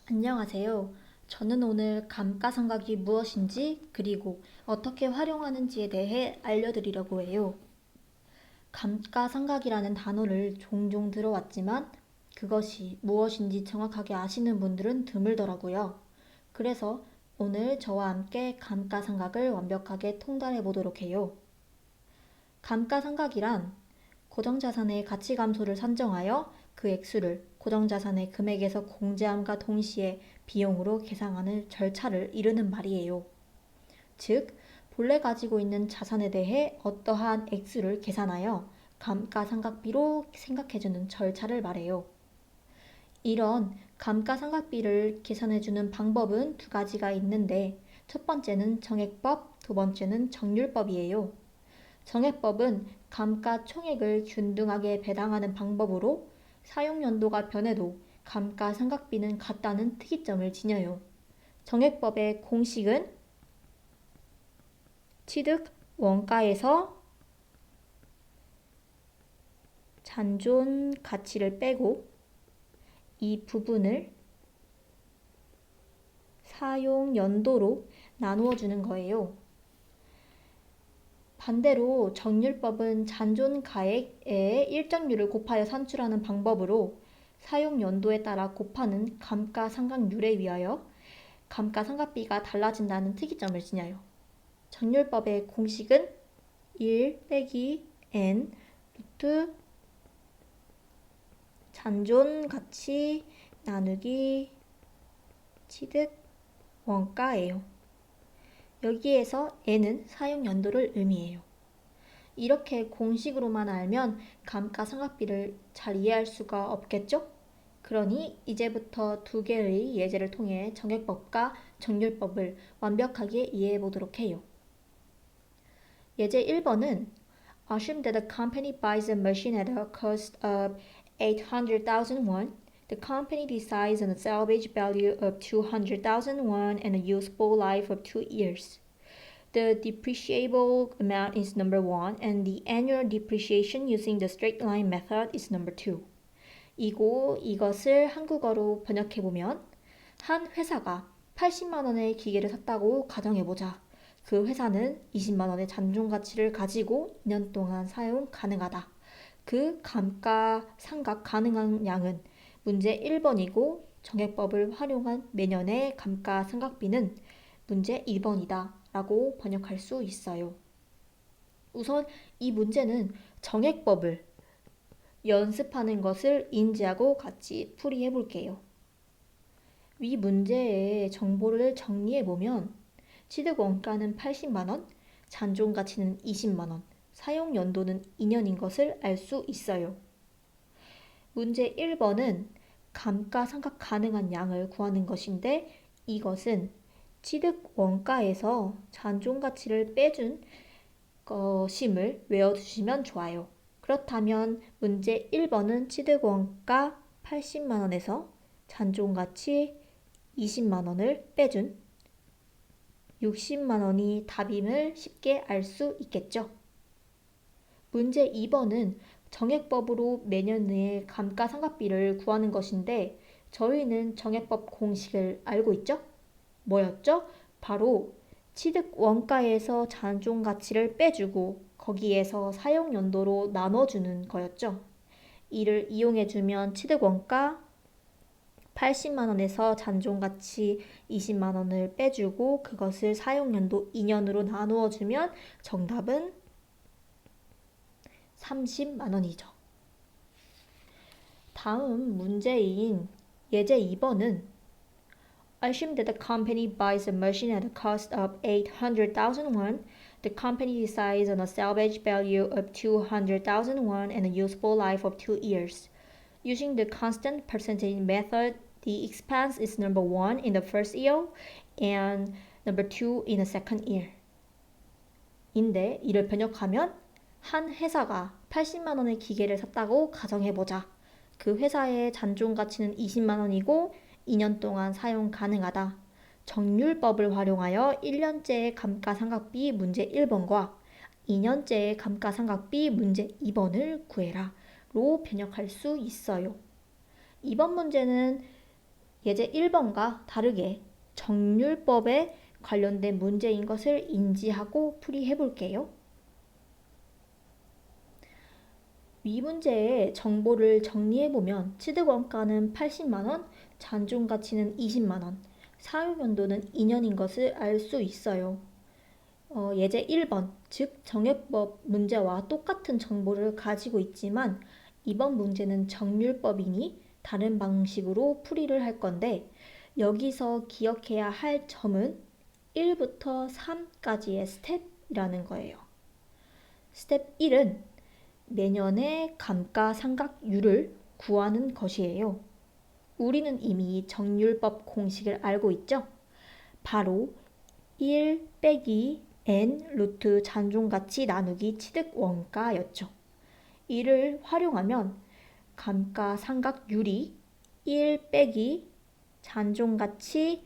안녕하세요. 저는 오늘 감가상각이 무엇인지 그리고 어떻게 활용하는지에 대해 알려드리려고 해요. 감가상각이라는 단어를 종종 들어왔지만 그것이 무엇인지 정확하게 아시는 분들은 드물더라고요. 그래서 오늘 저와 함께 감가상각을 완벽하게 통달해 보도록 해요. 감가상각이란 고정자산의 가치 감소를 산정하여 그 액수를 고정자산의 금액에서 공제함과 동시에 비용으로 계상하는 절차를 이르는 말이에요. 즉, 본래 가지고 있는 자산에 대해 어떠한 액수를 계산하여 감가상각비로 생각해주는 절차를 말해요. 이런 감가상각비를 계산해주는 방법은 두 가지가 있는데 첫 번째는 정액법, 두 번째는 정률법이에요. 정액법은 감가총액을 균등하게 배당하는 방법으로 사용연도가 변해도 감가상각비는 같다는 특이점을 지녀요. 정액법의 공식은 취득 원가에서 잔존 가치를 빼고 이 부분을 사용연도로 나누어 주는 거예요. 반대로 정률법은 잔존가액의 일정률을 곱하여 산출하는 방법으로 사용 연도에 따라 곱하는 감가상각률에 의하여 감가상각비가 달라진다는 특이점을 지녀요. 정률법의 공식은 1 빼기 n 루트 잔존가치 나누기 취득 원가예요. 여기에서 n은 사용 연도를 의미해요. 이렇게 공식으로만 알면 감가상각비를 잘 이해할 수가 없겠죠? 그러니 이제부터 두 개의 예제를 통해 정액법과 정률법을 완벽하게 이해해 보도록 해요. 예제 1번은 Assume that the company buys a machine at a cost of 800,000 won. The company decides on a salvage value of 200,000 won and a useful life of 2 years. The depreciable amount is number 1 and the annual depreciation using the straight line method is number 2. 이것을 한국어로 번역해보면 한 회사가 80만 원의 기계를 샀다고 가정해보자. 그 회사는 20만 원의 잔존 가치를 가지고 2년 동안 사용 가능하다. 그 감가상각 가능한 양은 문제 1번이고 정액법을 활용한 매년의 감가상각비는 문제 2번이다 라고 번역할 수 있어요. 우선 이 문제는 정액법을 연습하는 것을 인지하고 같이 풀이해 볼게요. 위 문제의 정보를 정리해보면 취득 원가는 80만원, 잔존 가치는 20만원, 사용 연도는 2년인 것을 알 수 있어요. 문제 1번은 감가상각 가능한 양을 구하는 것인데 이것은 취득 원가에서 잔존 가치를 빼준 것임을 외워두시면 좋아요. 그렇다면 문제 1번은 취득 원가 80만원에서 잔존 가치 20만원을 빼준 60만원이 답임을 쉽게 알 수 있겠죠. 문제 2번은 정액법으로 매년의 감가상각비를 구하는 것인데 저희는 정액법 공식을 알고 있죠? 뭐였죠? 바로 취득 원가에서 잔존 가치를 빼주고 거기에서 사용 연도로 나눠주는 거였죠. 이를 이용해주면 취득 원가 80만 원에서 잔존 가치 20만 원을 빼주고 그것을 사용 연도 2년으로 나누어 주면 정답은 30만 원이죠. 다음 문제인 예제 2번은 Assume that the company buys a machine at a cost of 800,000 won. The company decides on a salvage value of 200,000 won and a useful life of 2 years. Using the constant percentage method, the expense is number 1 in the first year and number 2 in the second year. 인데 이를 번역하면 한 회사가 80만 원의 기계를 샀다고 가정해보자. 그 회사의 잔존 가치는 20만 원이고 2년 동안 사용 가능하다. 정률법을 활용하여 1년째의 감가상각비 문제 1번과 2년째의 감가상각비 문제 2번을 구해라 로 번역할 수 있어요. 이번 문제는 예제 1번과 다르게 정률법에 관련된 문제인 것을 인지하고 풀이해 볼게요. 위 문제의 정보를 정리해보면 취득원가는 80만원, 잔존가치는 20만원, 사용연도는 2년인 것을 알 수 있어요. 예제 1번, 즉 정액법 문제와 똑같은 정보를 가지고 있지만 이번 문제는 정률법이니 다른 방식으로 풀이를 할 건데 여기서 기억해야 할 점은 1부터 3까지의 스텝이라는 거예요. 스텝 1은 매년의 감가상각률을 구하는 것이에요. 우리는 이미 정률법 공식을 알고 있죠? 바로 1 빼기 n 루트 잔존가치 나누기 취득원가였죠. 이를 활용하면 감가상각률이 1 빼기 잔존가치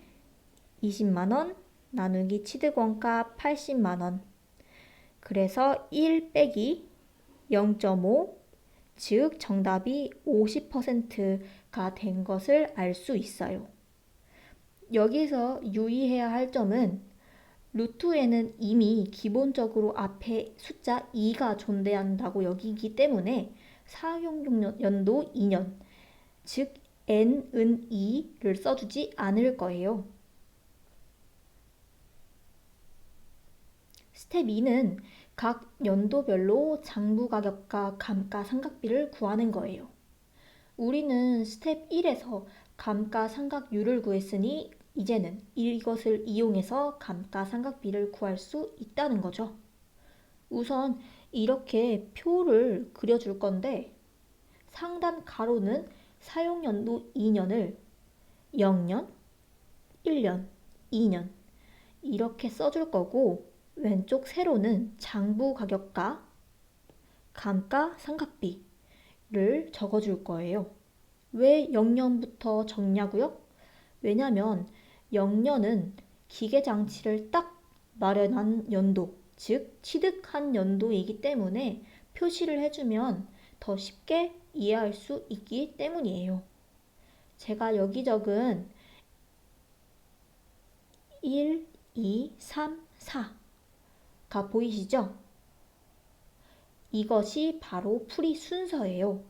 20만원 나누기 취득원가 80만원. 그래서 1 빼기 0.5, 즉 정답이 50%가 된 것을 알 수 있어요. 여기서 유의해야 할 점은 루트에는 이미 기본적으로 앞에 숫자 2가 존재한다고 여기기 때문에 사용연도 2년, 즉 n은 2를 써주지 않을 거예요. 스텝 2는 각 연도별로 장부가격과 감가상각비를 구하는 거예요. 우리는 스텝 1에서 감가상각률을 구했으니 이제는 이것을 이용해서 감가상각비를 구할 수 있다는 거죠. 우선 이렇게 표를 그려줄 건데 상단 가로는 사용연도 2년을 0년, 1년, 2년 이렇게 써줄 거고 왼쪽 세로는 장부가격과 감가상각비를 적어줄 거예요. 왜 0년부터 적냐고요? 왜냐면 0년은 기계장치를 딱 마련한 연도, 즉 취득한 연도이기 때문에 표시를 해주면 더 쉽게 이해할 수 있기 때문이에요. 제가 여기 적은 1, 2, 3, 4가 보이시죠? 이것이 바로 풀이 순서예요.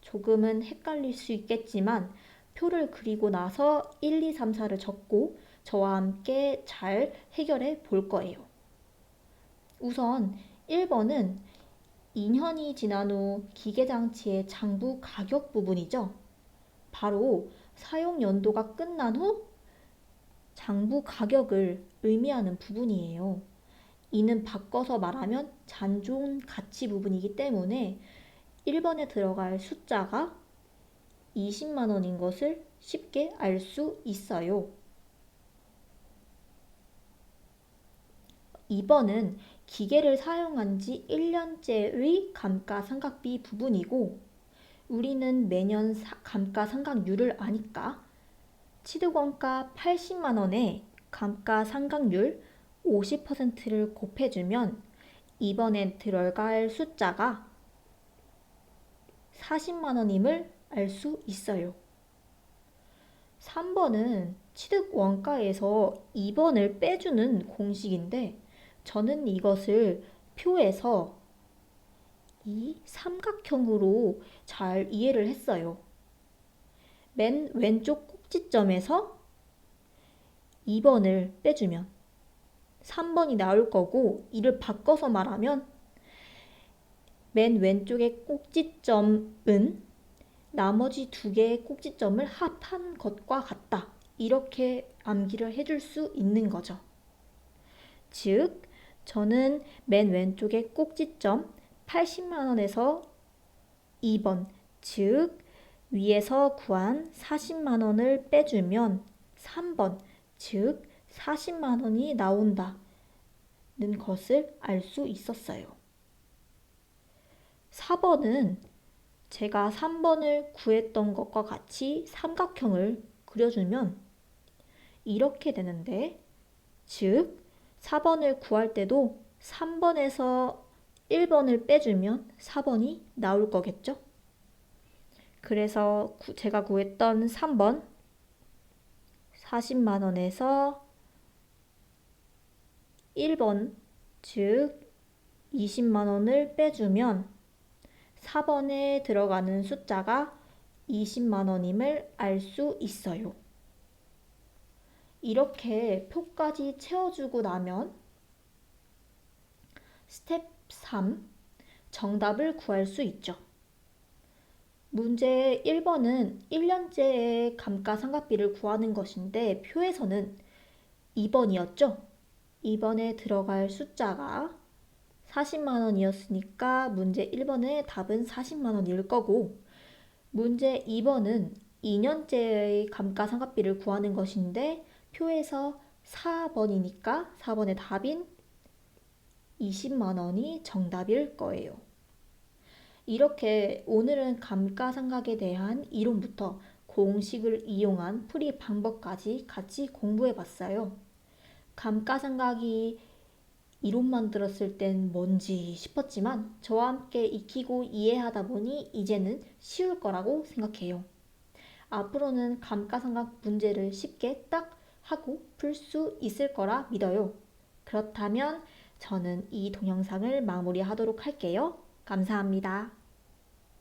조금은 헷갈릴 수 있겠지만 표를 그리고 나서 1, 2, 3, 4를 적고 저와 함께 잘 해결해 볼 거예요. 우선 1번은 2년이 지난 후 기계장치의 장부 가격 부분이죠. 바로 사용 연도가 끝난 후 장부 가격을 의미하는 부분이에요. 이는 바꿔서 말하면 잔존 가치 부분이기 때문에 1번에 들어갈 숫자가 20만 원인 것을 쉽게 알 수 있어요. 2번은 기계를 사용한 지 1년째의 감가상각비 부분이고 우리는 매년 감가상각률을 아니까 취득원가 80만 원에 감가상각률 50%를 곱해주면 이번엔 들어갈 숫자가 40만 원임을 알 수 있어요. 3번은 취득원가에서 2번을 빼주는 공식인데 저는 이것을 표에서 이 삼각형으로 잘 이해를 했어요. 맨 왼쪽 꼭지점에서 2번을 빼주면 3번이 나올 거고 이를 바꿔서 말하면 맨 왼쪽의 꼭지점은 나머지 두 개의 꼭지점을 합한 것과 같다. 이렇게 암기를 해줄 수 있는 거죠. 즉, 저는 맨 왼쪽의 꼭지점 80만 원에서 2번, 즉 위에서 구한 40만 원을 빼주면 3번, 즉 40만 원이 나온다는 것을 알 수 있었어요. 4번은 제가 3번을 구했던 것과 같이 삼각형을 그려주면 이렇게 되는데, 즉 4번을 구할 때도 3번에서 1번을 빼주면 4번이 나올 거겠죠? 그래서 제가 구했던 3번 40만 원에서 1번, 즉 20만 원을 빼주면 4번에 들어가는 숫자가 20만 원임을 알 수 있어요. 이렇게 표까지 채워주고 나면 스텝 3, 정답을 구할 수 있죠. 문제 1번은 1년째의 감가상각비를 구하는 것인데 표에서는 2번이었죠. 2번에 들어갈 숫자가 40만 원이었으니까 문제 1번의 답은 40만 원일 거고, 문제 2번은 2년째의 감가상각비를 구하는 것인데 표에서 4번이니까 4번의 답인 20만 원이 정답일 거예요. 이렇게 오늘은 감가상각에 대한 이론부터 공식을 이용한 풀이 방법까지 같이 공부해 봤어요. 감가상각이 이론만 들었을 땐 뭔지 싶었지만 저와 함께 익히고 이해하다 보니 이제는 쉬울 거라고 생각해요. 앞으로는 감가상각 문제를 쉽게 딱 하고 풀 수 있을 거라 믿어요. 그렇다면 저는 이 동영상을 마무리하도록 할게요. 감사합니다.